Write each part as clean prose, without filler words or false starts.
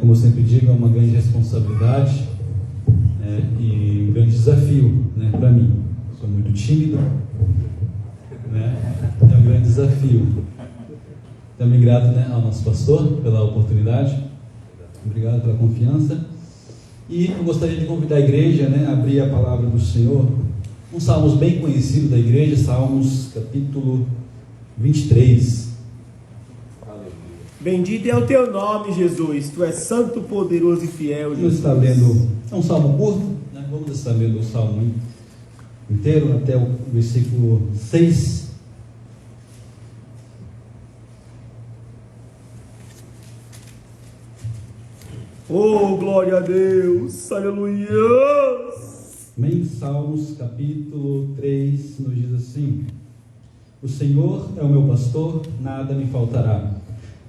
Como eu sempre digo, é uma grande responsabilidade e um grande desafio, para mim. Sou muito tímido, é um grande desafio. Também grato, ao nosso pastor pela oportunidade. Obrigado pela confiança. E eu gostaria de convidar a igreja, a abrir a palavra do Senhor. Um salmos bem conhecido da igreja, Salmos capítulo 23. Bendito é o teu nome, Jesus. Tu és santo, poderoso e fiel, Jesus. Está lendo, é um salmo curto, vamos estar lendo o salmo inteiro até o versículo 6. Oh, glória a Deus, aleluia. Amém. Salmos capítulo 3 nos diz assim: O Senhor é o meu pastor, nada me faltará.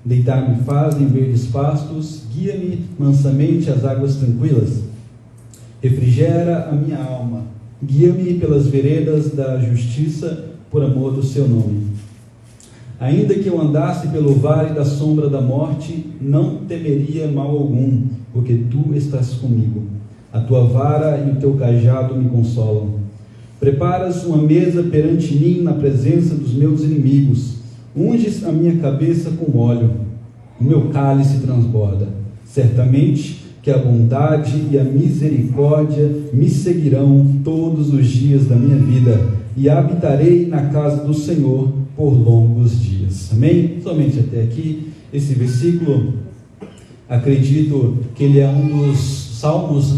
Deitar-me faz em verdes pastos, guia-me mansamente às águas tranquilas. Refrigera a minha alma, guia-me pelas veredas da justiça, por amor do seu nome. Ainda que eu andasse pelo vale da sombra da morte, não temeria mal algum, porque tu estás comigo. A tua vara e o teu cajado me consolam. Preparas uma mesa perante mim na presença dos meus inimigos. Unges a minha cabeça com óleo, o meu cálice transborda. Certamente que a bondade e a misericórdia me seguirão todos os dias da minha vida, e habitarei na casa do Senhor por longos dias. Amém? Somente até aqui, esse versículo, acredito que ele é um dos salmos,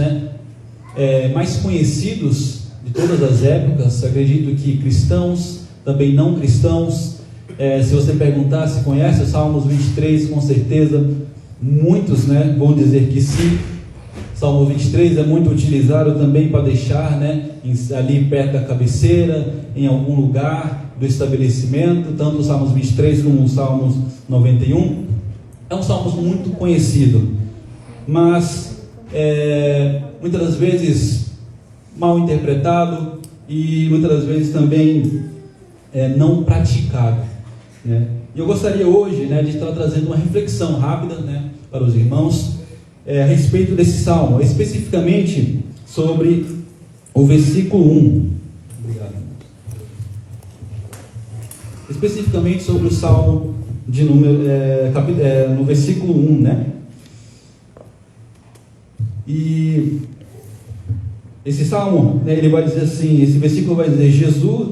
mais conhecidos de todas as épocas. Acredito que cristãos, também não cristãos, se você perguntar se conhece o Salmos 23, com certeza muitos vão dizer que sim. Salmo 23 é muito utilizado também para deixar ali perto da cabeceira, em algum lugar do estabelecimento, tanto o Salmos 23 como o Salmos 91. É um salmo muito conhecido, mas muitas das vezes mal interpretado e muitas das vezes também não praticado. E eu gostaria hoje de estar trazendo uma reflexão rápida para os irmãos a respeito desse salmo, especificamente sobre o versículo 1. Obrigado. Especificamente sobre o salmo de número, no versículo 1, E esse salmo, ele vai dizer assim, esse versículo vai dizer: Jesus,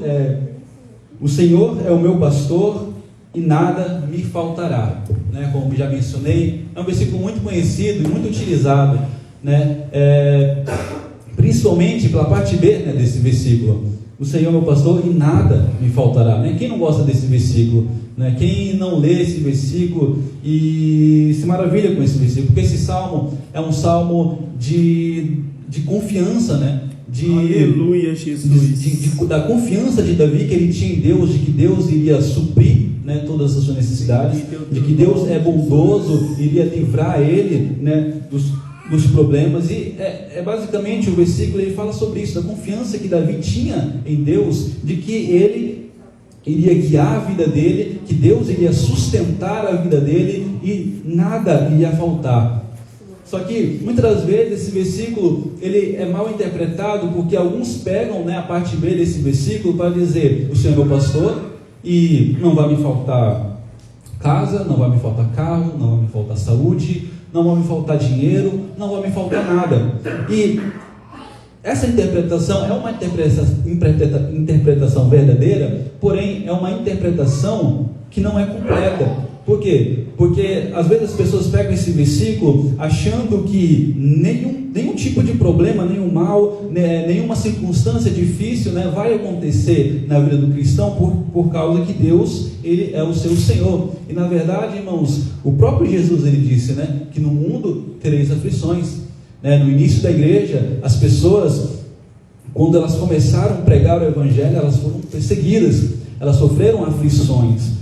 o Senhor é o meu pastor e nada me faltará, como já mencionei. É um versículo muito conhecido e muito utilizado, principalmente pela parte B desse versículo. O Senhor é meu pastor e nada me faltará. Quem não gosta desse versículo? Quem não lê esse versículo e se maravilha com esse versículo? Porque esse salmo é um salmo de confiança, Aleluia, Jesus. Da confiança de Davi que ele tinha em Deus, de que Deus iria suprir todas as suas necessidades, de que Deus é bondoso, iria livrar ele dos problemas. E basicamente o versículo ele fala sobre isso, da confiança que Davi tinha em Deus, de que ele iria guiar a vida dele, que Deus iria sustentar a vida dele e nada iria faltar. Só que muitas das vezes esse versículo ele é mal interpretado, porque alguns pegam a parte B desse versículo para dizer: o Senhor é meu pastor e não vai me faltar casa, não vai me faltar carro, não vai me faltar saúde, não vai me faltar dinheiro, não vai me faltar nada. E essa interpretação é uma interpretação verdadeira, porém é uma interpretação que não é completa. Por quê? Porque às vezes as pessoas pegam esse versículo achando que nenhum tipo de problema, nenhum mal, nenhuma circunstância difícil vai acontecer na vida do cristão por causa que Deus ele é o seu Senhor. E na verdade, irmãos, o próprio Jesus ele disse que no mundo tereis aflições. No início da igreja, as pessoas, quando elas começaram a pregar o Evangelho, elas foram perseguidas, elas sofreram aflições,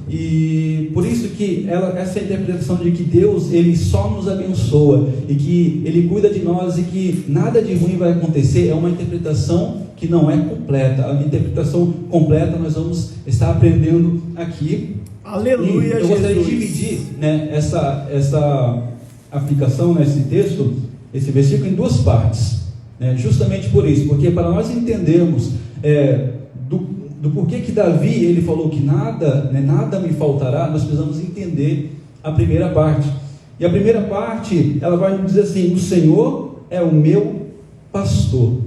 E por isso que essa interpretação de que Deus ele só nos abençoa e que Ele cuida de nós e que nada de ruim vai acontecer é uma interpretação que não é completa. A interpretação completa nós vamos estar aprendendo aqui. Aleluia, eu gostaria de dividir essa aplicação nesse texto, esse versículo, em duas partes, né? Justamente por isso, porque para nós entendermos do porquê que Davi ele falou que nada, né, nada me faltará, nós precisamos entender a primeira parte. E a primeira parte, ela vai nos dizer assim: o Senhor é o meu pastor.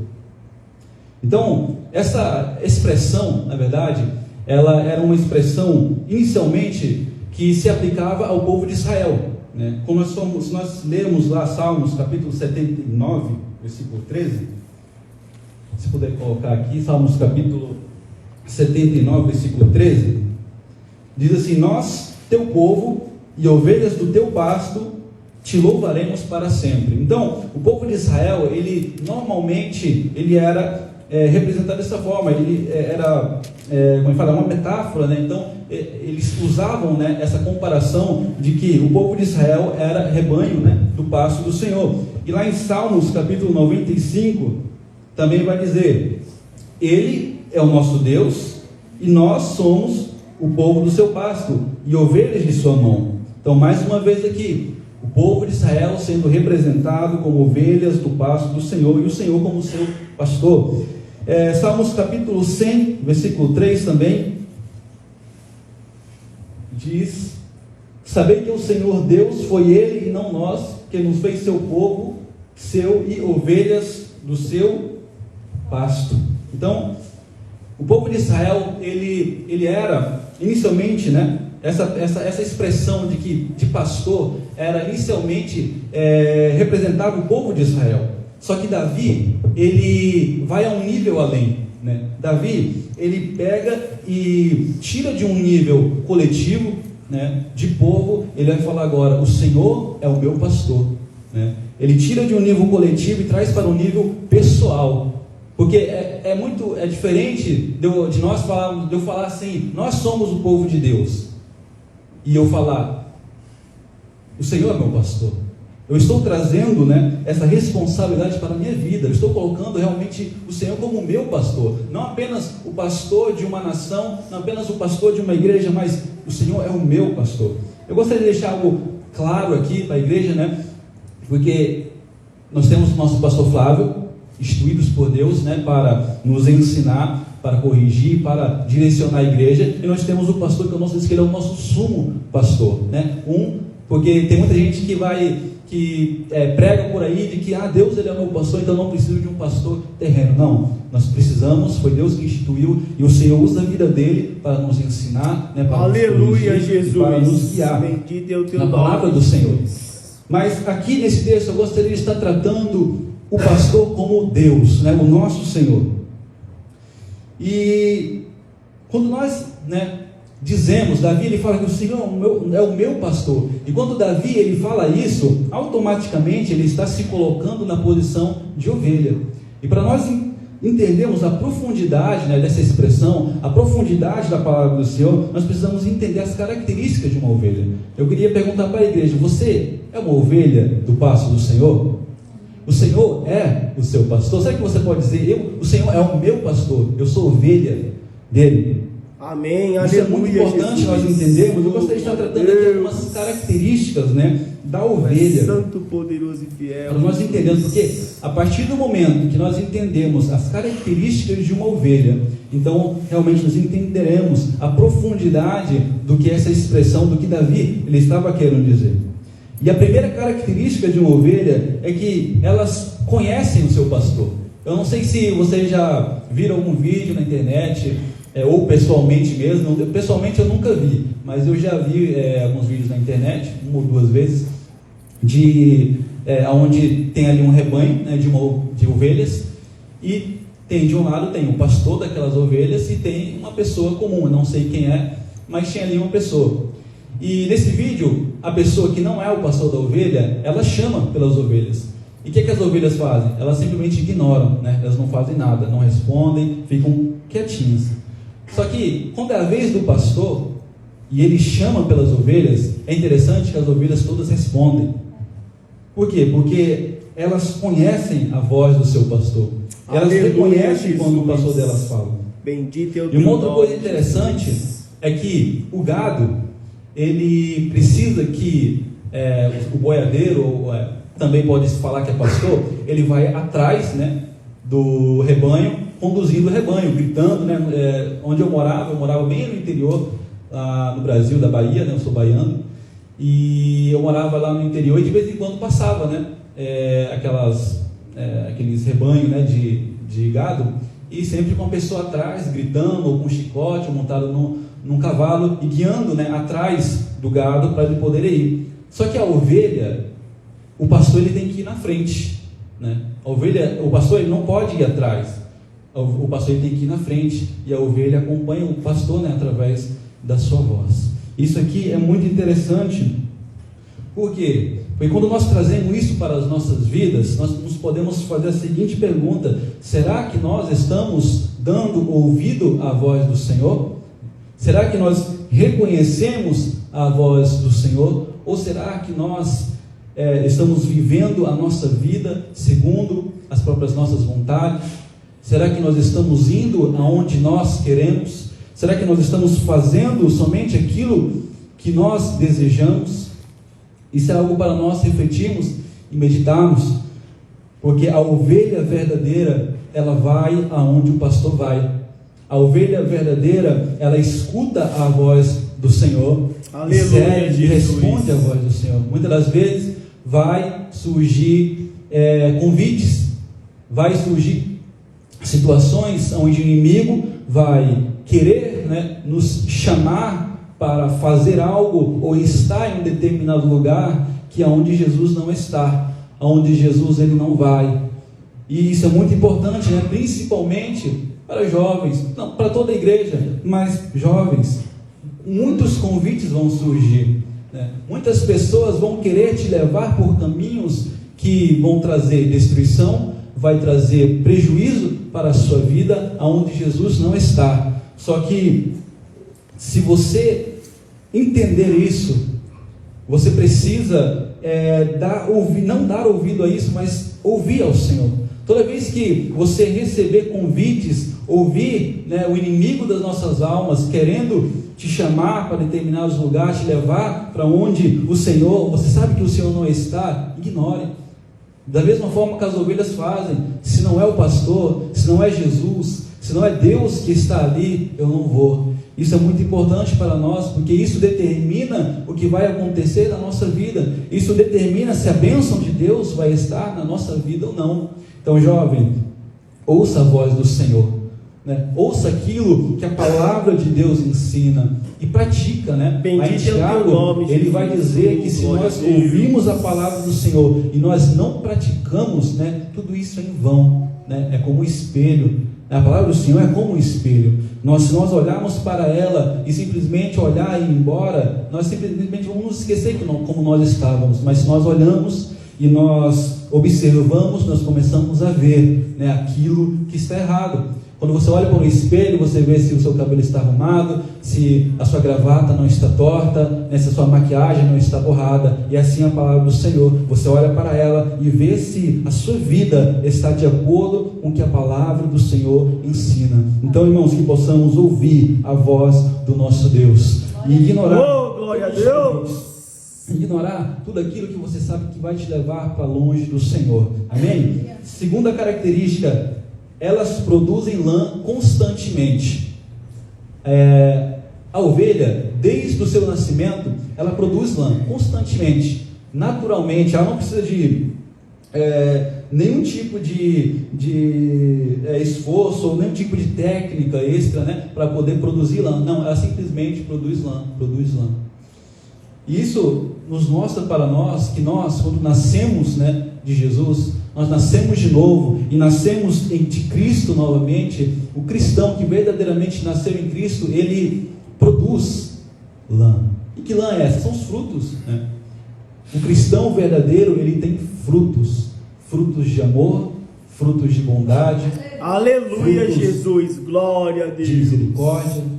Então, essa expressão, na verdade, ela era uma expressão inicialmente que se aplicava ao povo de Israel, né? Como se nós lermos lá Salmos capítulo 79, versículo 13, se puder colocar aqui, Salmos capítulo 79, versículo 13, diz assim: nós, teu povo e ovelhas do teu pasto, te louvaremos para sempre. Então, o povo de Israel, ele normalmente, ele era representado dessa forma, ele era, como eu falo, uma metáfora, né? Então, eles usavam, né, essa comparação de que o povo de Israel era rebanho, né, do pasto do Senhor. E lá em Salmos capítulo 95, também vai dizer: Ele é o nosso Deus, e nós somos o povo do seu pasto, e ovelhas de sua mão. Então, mais uma vez aqui, o povo de Israel sendo representado como ovelhas do pasto do Senhor, e o Senhor como seu pastor. Salmos capítulo 100, versículo 3 também, diz: sabei que o Senhor Deus foi Ele e não nós, que nos fez seu povo, seu e ovelhas do seu pasto. Então, o povo de Israel, ele era, inicialmente, né, essa expressão de pastor, era inicialmente representava o povo de Israel. Só que Davi, ele vai a um nível além, né? Davi, ele pega e tira de um nível coletivo, né, de povo, ele vai falar agora: o Senhor é o meu pastor, né? Ele tira de um nível coletivo e traz para um nível pessoal. Porque é diferente de eu falar assim: nós somos o povo de Deus, e eu falar: o Senhor é meu pastor. Eu estou trazendo, né, essa responsabilidade para a minha vida. Eu estou colocando realmente o Senhor como o meu pastor, não apenas o pastor de uma nação, não apenas o pastor de uma igreja, mas o Senhor é o meu pastor. Eu gostaria de deixar algo claro aqui para a igreja, né, porque nós temos o nosso pastor Flávio, instruídos por Deus, né, para nos ensinar, para corrigir, para direcionar a igreja. E nós temos o pastor que é o nosso, que ele é o nosso sumo pastor, né? Porque tem muita gente que prega por aí de que Deus ele é o meu pastor, então não preciso de um pastor terreno. Não, nós precisamos, foi Deus que instituiu, e o Senhor usa a vida dele para nos ensinar, né, para aleluia, nos corrigir, Jesus, para nos guiar na palavra do Senhor. Mas aqui nesse texto eu gostaria de estar tratando o pastor como Deus, né, o nosso Senhor. E quando nós, né, dizemos, Davi ele fala que o Senhor é o meu pastor, e quando Davi ele fala isso, automaticamente ele está se colocando na posição de ovelha. E para nós entendermos a profundidade, né, dessa expressão, a profundidade da palavra do Senhor, nós precisamos entender as características de uma ovelha. Eu queria perguntar para a igreja: você é uma ovelha do pasto do Senhor? O Senhor é o seu pastor? Será que você pode dizer: o Senhor é o meu pastor, eu sou ovelha dele? Amém, Isso aleluia, é muito importante, Jesus, nós entendermos. Eu gostaria de estar tratando aqui algumas características, né, da ovelha, santo, poderoso e fiel, para nós entendermos, porque a partir do momento que nós entendemos as características de uma ovelha, então realmente nós entenderemos a profundidade do que essa expressão, do que Davi ele estava querendo dizer. E a primeira característica de uma ovelha é que elas conhecem o seu pastor. Eu não sei se vocês já viram algum vídeo na internet, ou pessoalmente mesmo. Pessoalmente eu nunca vi, mas eu já vi alguns vídeos na internet, uma ou duas vezes, onde tem ali um rebanho, né, de ovelhas, e tem de um lado tem o pastor daquelas ovelhas e tem uma pessoa comum, eu não sei quem é, mas tinha ali uma pessoa. E nesse vídeo, a pessoa que não é o pastor da ovelha, ela chama pelas ovelhas. E o que as ovelhas fazem? Elas simplesmente ignoram, né? Elas não fazem nada, não respondem, ficam quietinhas. Só que quando é a vez do pastor e ele chama pelas ovelhas, é interessante que as ovelhas todas respondem. Por quê? Porque elas conhecem a voz do seu pastor. Elas reconhecem quando o pastor delas fala. Bendito é o e uma outra coisa interessante é que o gado, ele precisa que o boiadeiro, também pode se falar que é pastor, ele vai atrás, né, do rebanho, conduzindo o rebanho, gritando, né? Onde eu morava bem no interior, no Brasil, da Bahia, né? Eu sou baiano, e eu morava lá no interior e de vez em quando passava, né? Aqueles rebanhos, né, de gado, e sempre com uma pessoa atrás, gritando, ou com um chicote, ou montado num cavalo, e guiando, né, atrás do gado para ele poder ir. Só que a ovelha, o pastor ele tem que ir na frente, né? O pastor ele não pode ir atrás, o pastor ele tem que ir na frente, e a ovelha acompanha o pastor, né, através da sua voz. Isso aqui é muito interessante. Por quê? Porque quando nós trazemos isso para as nossas vidas, nós nos podemos fazer a seguinte pergunta: será que nós estamos dando ouvido à voz do Senhor? Será que nós reconhecemos a voz do Senhor? Ou será que nós estamos vivendo a nossa vida segundo as próprias nossas vontades? Será que nós estamos indo aonde nós queremos? Será que nós estamos fazendo somente aquilo que nós desejamos? Isso é algo para nós refletirmos e meditarmos, porque a ovelha verdadeira, ela vai aonde o pastor vai. A ovelha verdadeira, ela escuta a voz do Senhor, e responde à voz do Senhor. Muitas das vezes vai surgir convites, vai surgir situações onde o inimigo vai querer, né, nos chamar para fazer algo ou estar em um determinado lugar que é onde Jesus não está, onde Jesus ele não vai. E isso é muito importante, né? Principalmente para jovens, não para toda a igreja, mas jovens. Muitos convites vão surgir, né? Muitas pessoas vão querer te levar por caminhos que vão trazer destruição, vai trazer prejuízo para a sua vida, aonde Jesus não está. Só que se você entender isso, você precisa não dar ouvido a isso, mas ouvir ao Senhor. Toda vez que você receber convites, ouvir, né, o inimigo das nossas almas querendo te chamar para determinados lugares, te levar para onde o Senhor, você sabe que o Senhor não está, ignore. Da mesma forma que as ovelhas fazem, se não é o pastor, se não é Jesus, se não é Deus que está ali, eu não vou. Isso é muito importante para nós, porque isso determina o que vai acontecer na nossa vida. Isso determina se a bênção de Deus vai estar na nossa vida ou não. Então, jovem, ouça a voz do Senhor, né? Ouça aquilo que a palavra de Deus ensina e pratica, né? Aí Tiago, ele vai dizer que se nós ouvimos a palavra do Senhor e nós não praticamos, né, tudo isso é em vão, né? É como um espelho. A palavra do Senhor é como um espelho. Se nós olharmos para ela e simplesmente olhar e ir embora, nós simplesmente vamos nos esquecer como nós estávamos. Mas se nós olhamos e nós observamos, nós começamos a ver, né, aquilo que está errado. Quando você olha para o espelho, você vê se o seu cabelo está arrumado, se a sua gravata não está torta, né, se a sua maquiagem não está borrada. E assim a palavra do Senhor, você olha para ela e vê se a sua vida está de acordo com o que a palavra do Senhor ensina. Então, irmãos, que possamos ouvir a voz do nosso Deus e ignorar, glória a Deus, ignorar tudo aquilo que você sabe que vai te levar para longe do Senhor. Amém? Segunda característica: elas produzem lã constantemente. A ovelha, desde o seu nascimento, ela produz lã constantemente, naturalmente. Ela não precisa de nenhum tipo de esforço ou nenhum tipo de técnica extra, né, para poder produzir lã. Não, ela simplesmente produz lã. E isso nos mostra para nós que nós, quando nascemos, né, de Jesus, nós nascemos de novo e nascemos de Cristo novamente. O cristão que verdadeiramente nasceu em Cristo, ele produz lã. E que lã é essa? São os frutos, né? O cristão verdadeiro, ele tem frutos de amor, frutos de bondade, aleluia, Jesus, glória a Deus, de misericórdia.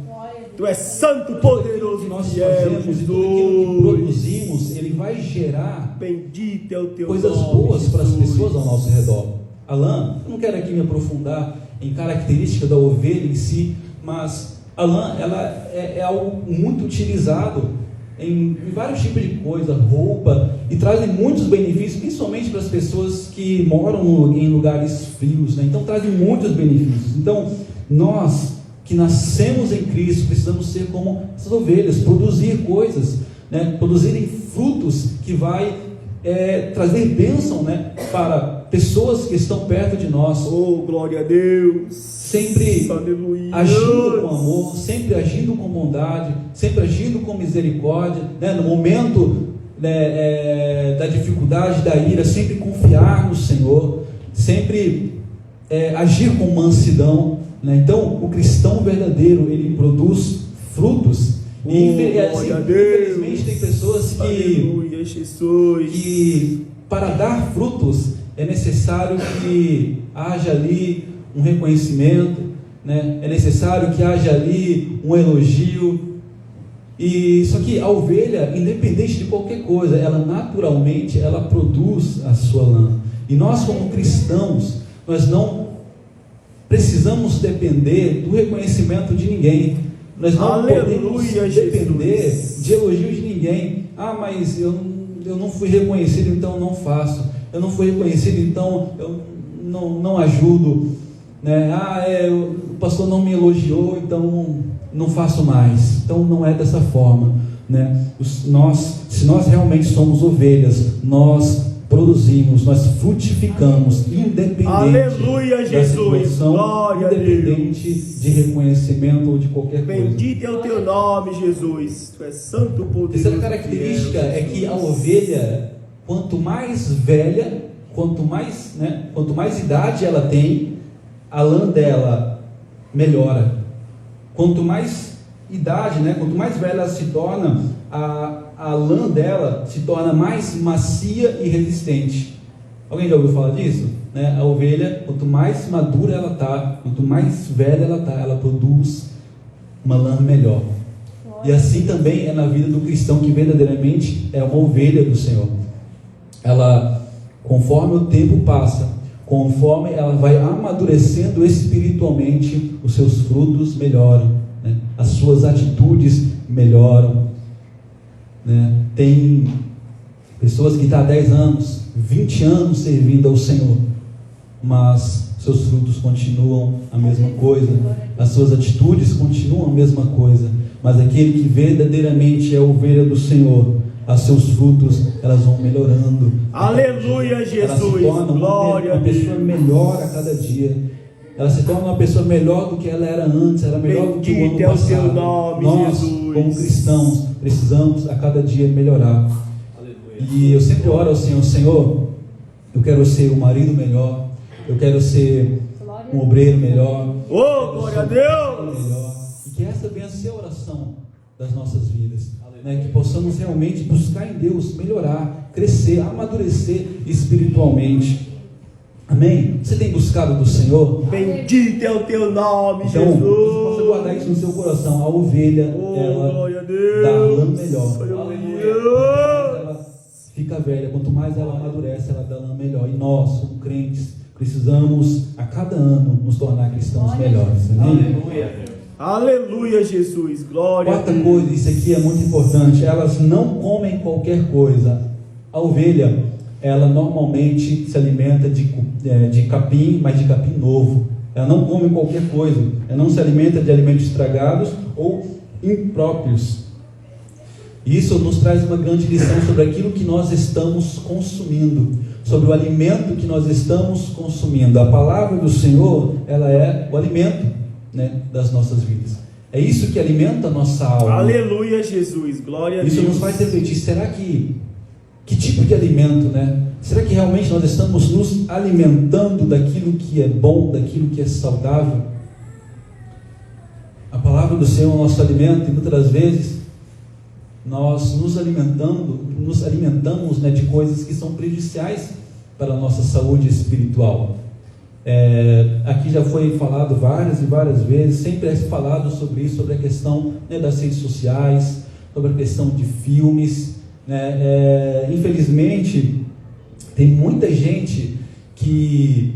Tu és santo, poderoso, que nós fiel, fazemos, Jesus. tudo aquilo que produzimos, ele vai gerar Bendito é o teu coisas nome, boas Jesus. para as pessoas ao nosso redor. A lã, eu não quero aqui me aprofundar em característica da ovelha em si, mas a lã, ela é algo muito utilizado em vários tipos de coisa, roupa, e trazem muitos benefícios, principalmente para as pessoas que moram em lugares frios, né? Então trazem muitos benefícios. Então nós que nascemos em Cristo precisamos ser como essas ovelhas, produzir coisas, né? Produzirem frutos que vai trazer bênção, né? Para pessoas que estão perto de nós. Oh, glória a Deus! Sempre Aleluia. Agindo com amor, sempre agindo com bondade, sempre agindo com misericórdia, né? No momento, né, da dificuldade, da ira, sempre confiar no Senhor, sempre agir com mansidão, né? Então o cristão verdadeiro, ele produz frutos. E infelizmente tem pessoas Aleluia, Jesus. que para dar frutos é necessário que haja ali um reconhecimento, né? É necessário que haja ali um elogio. E só que a ovelha, independente de qualquer coisa, ela naturalmente ela produz a sua lã. E nós, como cristãos, nós não precisamos depender do reconhecimento de ninguém. Nós não podemos depender de elogio de ninguém. Ah, mas eu não fui reconhecido, então eu não faço. Eu não fui reconhecido, então eu não ajudo, né? O pastor não me elogiou, então não faço mais. Então não é dessa forma, né? Se nós realmente somos ovelhas, nós produzimos, nós frutificamos, independente Aleluia, Jesus. da situação, Glória independente de reconhecimento ou de qualquer coisa. Bendito é o teu nome, Jesus. Tu és santo, poderoso. Terceira característica é que a ovelha, quanto mais velha, quanto mais idade ela tem, a lã dela melhora. Quanto mais idade, né, quanto mais velha ela se torna, a lã dela se torna mais macia e resistente. Alguém já ouviu falar disso? Né? A ovelha, quanto mais madura ela está, quanto mais velha ela está, ela produz uma lã melhor. E assim também é na vida do cristão, que verdadeiramente é uma ovelha do Senhor. Ela, conforme o tempo passa, conforme ela vai amadurecendo espiritualmente, os seus frutos melhoram, né? As suas atitudes melhoram, né? Tem pessoas que estão há 10 anos, 20 anos servindo ao Senhor, mas seus frutos continuam a mesma coisa, as suas atitudes continuam a mesma coisa. Mas aquele que verdadeiramente é a ovelha do Senhor, os seus frutos, elas vão melhorando. Aleluia, Jesus. Ela se torna uma pessoa melhor a cada dia. Ela se torna uma pessoa melhor do que ela era antes, era melhor do que o ano passado. Teu nome, nós, Jesus, como cristãos, precisamos a cada dia melhorar. Aleluia. E eu sempre oro ao Senhor: Senhor, eu quero ser um marido melhor, eu quero ser um obreiro melhor. Oh, glória a Deus! Melhor. E que essa venha a ser a oração das nossas vidas, né? Que possamos realmente buscar em Deus melhorar, crescer, amadurecer espiritualmente. Amém? Você tem buscado do Senhor? Bendito é o teu nome, então, Jesus. Você possa guardar isso no seu coração. A ovelha, ela dá lã melhor. Ela fica velha. Quanto mais ela amadurece, ela dá lã melhor. E nós, como crentes, precisamos a cada ano nos tornar cristãos melhores. Amém? Aleluia, Jesus. Glória a Deus. Quarta coisa, isso aqui é muito importante: elas não comem qualquer coisa. A ovelha, ela normalmente se alimenta de capim, mas de capim novo. Ela não come qualquer coisa. Ela não se alimenta de alimentos estragados ou impróprios. E isso nos traz uma grande lição sobre aquilo que nós estamos consumindo, sobre o alimento que nós estamos consumindo. A palavra do Senhor, ela é o alimento, né, das nossas vidas. É isso que alimenta a nossa alma. Aleluia, Jesus. Glória a Deus. Isso nos faz refletir: será que tipo de alimento, né? Será que realmente nós estamos nos alimentando daquilo que é bom, daquilo que é saudável? A palavra do Senhor é o nosso alimento, e muitas das vezes nós nos alimentamos, né, de coisas que são prejudiciais para a nossa saúde espiritual. Aqui já foi falado várias e várias vezes, sempre é falado sobre isso, sobre a questão, né, das redes sociais, sobre a questão de filmes, né? Infelizmente tem muita gente que,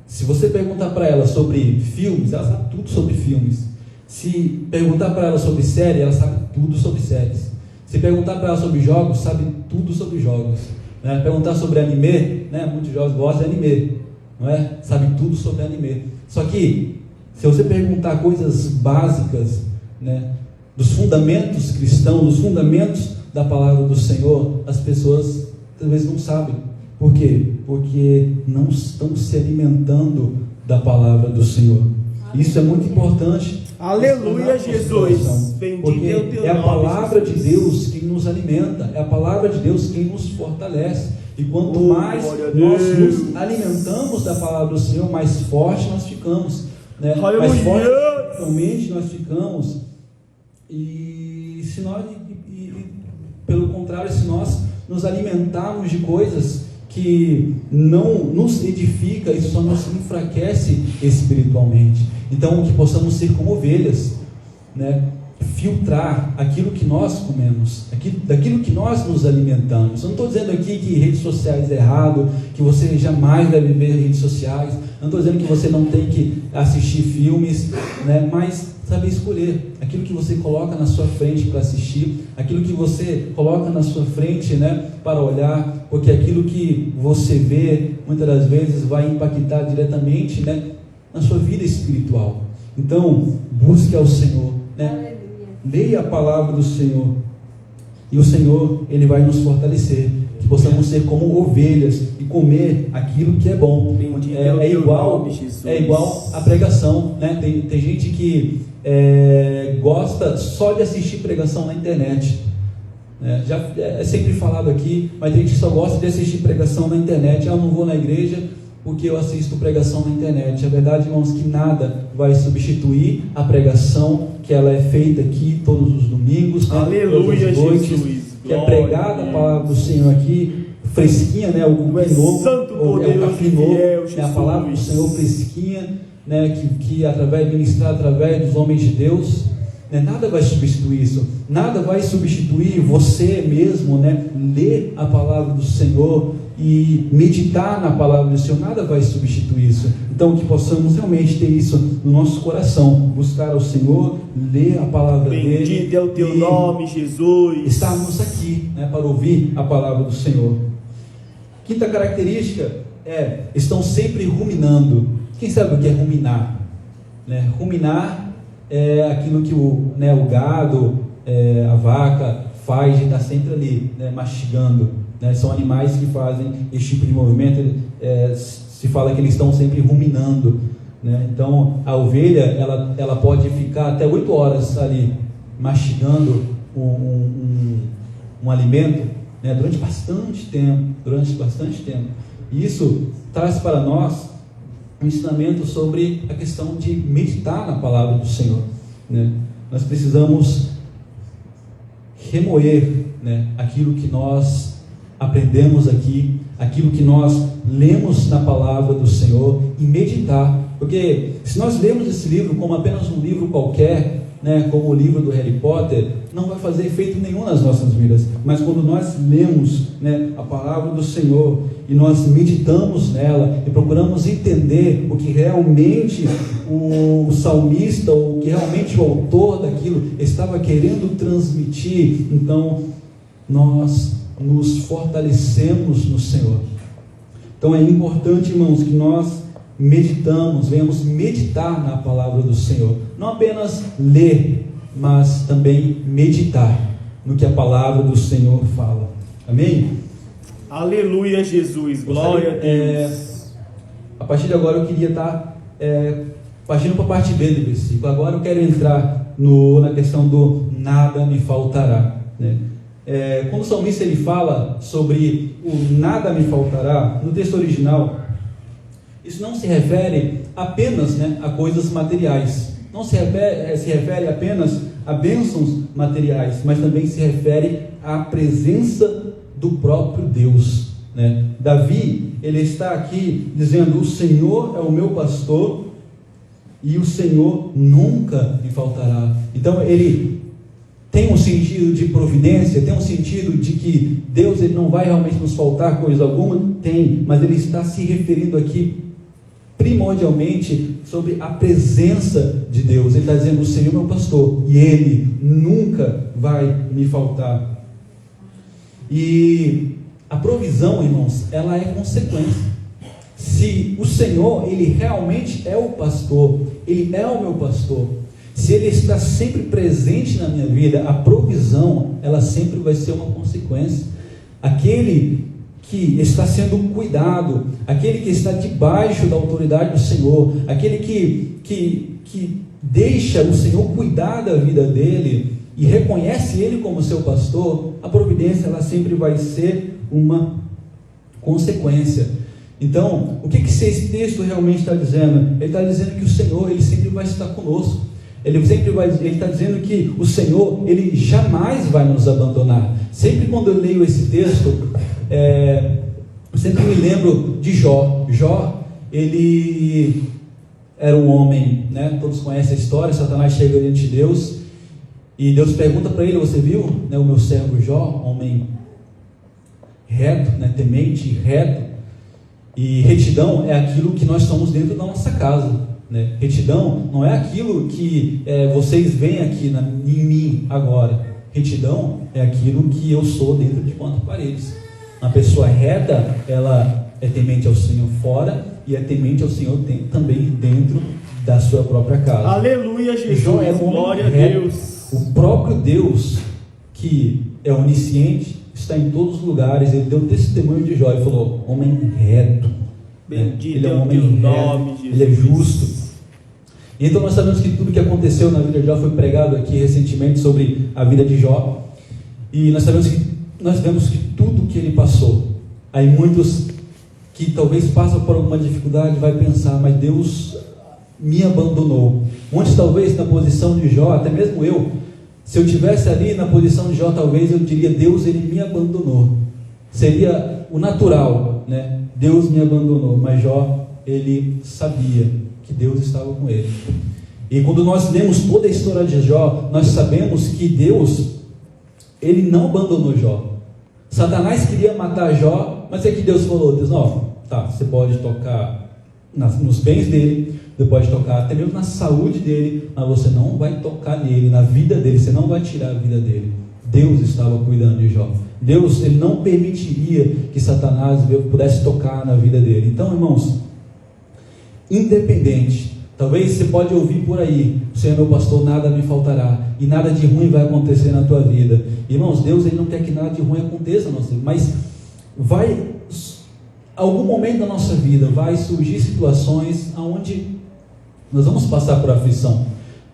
se você perguntar para ela sobre filmes, ela sabe tudo sobre filmes. Se perguntar para ela sobre série, ela sabe tudo sobre séries. Se perguntar para ela sobre jogos, sabe tudo sobre jogos, né? Perguntar sobre anime, né? Muitos jovens gostam de anime, não é? Sabe tudo sobre anime. Só que, se você perguntar coisas básicas, né, dos fundamentos cristãos, dos fundamentos da palavra do Senhor, as pessoas talvez não sabem. Por quê? Porque não estão se alimentando da palavra do Senhor. Isso é muito importante. Aleluia, Jesus. Porque é a palavra de Deus quem nos alimenta, é a palavra de Deus quem nos fortalece. E quanto mais nós nos alimentamos da palavra do Senhor, mais forte nós ficamos, né? Mais forte realmente nós ficamos. E se nós, pelo contrário, se nós nos alimentarmos de coisas que não nos edifica, isso só nos enfraquece espiritualmente. Então, que possamos ser como ovelhas, né? Filtrar aquilo que nós comemos, daquilo que nós nos alimentamos. Eu não estou dizendo aqui que redes sociais é errado, que você jamais deve ver redes sociais, não estou dizendo que você não tem que assistir filmes, né? Mas saber escolher aquilo que você coloca na sua frente para assistir, aquilo que você coloca na sua frente, né, para olhar, porque aquilo que você vê, muitas das vezes vai impactar diretamente, né, na sua vida espiritual. Então, busque ao Senhor, né? Leia a palavra do Senhor, e o Senhor, Ele vai nos fortalecer, que possamos ser como ovelhas e comer aquilo que é bom. É igual a pregação, né? Tem gente que gosta só de assistir pregação na internet, né? Já é sempre falado aqui, mas tem gente que só gosta de assistir pregação na internet. Eu não vou na igreja porque eu assisto pregação na internet. A verdade, irmãos, que nada vai substituir a pregação que ela é feita aqui todos os domingos, né? Aleluia, todas as noites, Jesus. que é pregada a palavra do Senhor aqui, fresquinha, né? O café novo, é o café novo, é a palavra do Senhor fresquinha, né? Que ministrar através dos homens de Deus, né? Nada vai substituir isso, nada vai substituir você mesmo, né? Ler a palavra do Senhor e meditar na palavra do Senhor, nada vai substituir isso. Então, que possamos realmente ter isso no nosso coração, buscar ao Senhor, ler a palavra dele. Bendito é o teu nome, Jesus. Estarmos aqui, né, para ouvir a palavra do Senhor. Quinta característica estão sempre ruminando. Quem sabe o que é ruminar? Né? Ruminar é aquilo que o gado, a vaca faz de estar sempre ali, né, mastigando. Né? São animais que fazem esse tipo de movimento. Se fala que eles estão sempre ruminando, né? Então a ovelha ela pode ficar até 8 horas ali mastigando um alimento, né? Durante bastante tempo. E isso traz para nós um ensinamento sobre a questão de meditar na palavra do Senhor, né? Nós precisamos remoer, né, aquilo que nós aprendemos aqui, aquilo que nós lemos na palavra do Senhor e meditar, porque se nós lemos esse livro como apenas um livro qualquer, né, como o livro do Harry Potter, não vai fazer efeito nenhum nas nossas vidas. Mas quando nós lemos, né, a palavra do Senhor e nós meditamos nela e procuramos entender o que realmente o salmista, ou o que realmente o autor daquilo estava querendo transmitir, então nós nos fortalecemos no Senhor. Então é importante, irmãos, que nós venhamos meditar na palavra do Senhor, não apenas ler, mas também meditar no que a palavra do Senhor fala. Amém? Aleluia, Jesus, glória a Deus. A partir de agora eu queria estar partindo para a parte B do versículo. Agora eu quero entrar na questão do nada me faltará, né? Quando o salmista ele fala sobre o nada me faltará, no texto original, isso não se refere apenas, né, a coisas materiais, não se refere apenas a bênçãos materiais, mas também se refere à presença do próprio Deus, né? Davi, ele está aqui dizendo: o Senhor é o meu pastor e o Senhor nunca me faltará. Então ele tem um sentido de providência, tem um sentido de que Deus ele não vai realmente nos faltar coisa alguma, tem, mas ele está se referindo aqui primordialmente sobre a presença de Deus. Ele está dizendo: o Senhor é meu pastor e Ele nunca vai me faltar. E a provisão, irmãos, ela é consequência. Se o Senhor, Ele realmente é o pastor, Ele é o meu pastor, se Ele está sempre presente na minha vida, a provisão, ela sempre vai ser uma consequência. Aquele que está sendo cuidado, aquele que está debaixo da autoridade do Senhor, aquele que deixa o Senhor cuidar da vida dele e reconhece Ele como seu pastor, a providência ela sempre vai ser uma consequência. Então, o que esse texto realmente está dizendo? Ele está dizendo que o Senhor, Ele sempre vai estar conosco. Ele está dizendo que o Senhor, Ele jamais vai nos abandonar. Sempre quando eu leio esse texto, eu sempre me lembro de Jó. Jó, ele era um homem, né? Todos conhecem a história. Satanás chega diante de Deus e Deus pergunta para ele: você viu, né, o meu servo Jó, homem reto, né, temente e reto? E retidão é aquilo que nós somos dentro da nossa casa, né? Retidão não é aquilo que vocês veem aqui em mim agora. Retidão é aquilo que eu sou dentro de quatro paredes. Uma pessoa reta, ela é temente ao Senhor fora e é temente ao Senhor também dentro da sua própria casa. Aleluia, Jesus. Jó era um homem Glória reto. a Deus. O próprio Deus, que é onisciente, está em todos os lugares. Ele deu testemunho de Jó e falou: homem reto, Bendito ele é é um o homem teu reto, nome, Jesus. ele é justo. E então nós sabemos que tudo que aconteceu na vida de Jó foi pregado aqui recentemente sobre a vida de Jó, e nós vemos que tudo que ele passou, aí muitos que talvez passam por alguma dificuldade vai pensar: mas Deus me abandonou. Muitos talvez na posição de Jó, até mesmo eu, se eu estivesse ali na posição de Jó, talvez eu diria: Deus, Ele me abandonou. Seria o natural, né? Deus me abandonou. Mas Jó, ele sabia que Deus estava com ele. E quando nós lemos toda a história de Jó, nós sabemos que Deus, Ele não abandonou Jó. Satanás queria matar Jó, mas é que Deus falou: Deus, não, tá, você pode tocar nos bens dele, você pode tocar até mesmo na saúde dele, mas você não vai tocar nele, na vida dele, você não vai tirar a vida dele. Deus estava cuidando de Jó. Deus, Ele não permitiria que Satanás pudesse tocar na vida dele. Então, irmãos, independente, talvez você pode ouvir por aí: o Senhor é meu pastor, nada me faltará, e nada de ruim vai acontecer na tua vida. Irmãos, Deus, Ele não quer que nada de ruim aconteça na nossa vida, mas algum momento da nossa vida vai surgir situações onde nós vamos passar por aflição.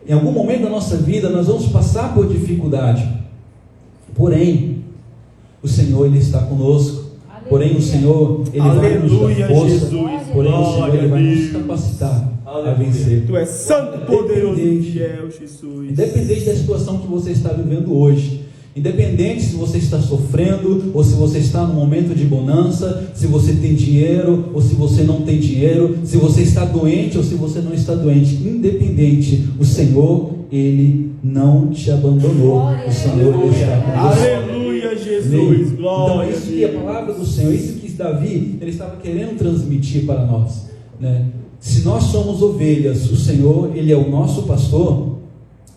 Em algum momento da nossa vida nós vamos passar por dificuldade. Porém, o Senhor, Ele está conosco. Aleluia. Porém, o Senhor, Ele vai nos dar força. Jesus. Porém, o Senhor, Ele vai nos capacitar a vencer. Tu és santo, poderoso e fiel, Jesus. Independente da situação que você está vivendo hoje, independente se você está sofrendo, ou se você está no momento de bonança, se você tem dinheiro, ou se você não tem dinheiro, se você está doente, ou se você não está doente, independente, o Senhor, Ele não te abandonou. O Senhor, Ele está com você. Aleluia, Jesus, glória. Então, isso que a palavra do Senhor, isso que Davi, ele estava querendo transmitir para nós, né? Se nós somos ovelhas, o Senhor, Ele é o nosso pastor,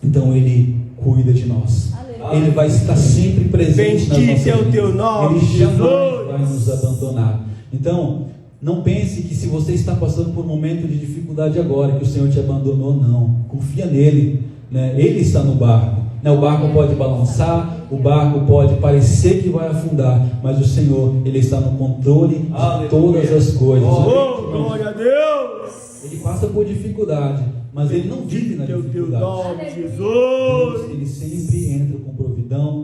então Ele cuida de nós. Ele vai estar sempre presente na nossa vida. Bendito é o teu nome, Ele jamais Jesus. vai nos abandonar. Então, não pense que se você está passando por um momento de dificuldade agora, que o Senhor te abandonou, não. Confia nele, né? Ele está no barco, né? O barco pode balançar, o barco pode parecer que vai afundar, mas o Senhor, Ele está no controle de todas as coisas. Oh, glória a Deus! Ele passa por dificuldade, mas Ele não vive na dificuldade. Nome, Jesus. Deus, Ele sempre entra com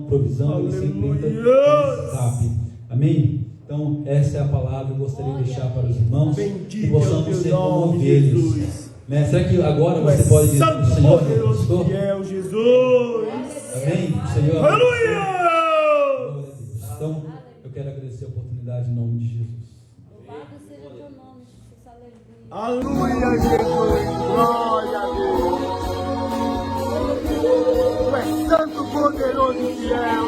provisão, Ele sempre entra com escape. Amém? Então, essa é a palavra que eu gostaria de deixar para os irmãos, que possamos ser como ovelhas. Né? Será que agora você pode dizer que o Senhor é o pastor? Fiel, Jesus. Amém? O Senhor é o Aleluia! Então, eu quero agradecer a oportunidade em nome de Jesus. Louvado seja teu nome, Jesus. Aleluia. Aleluia, Jesus. Glória a Deus. Tu és santo, poderoso e fiel,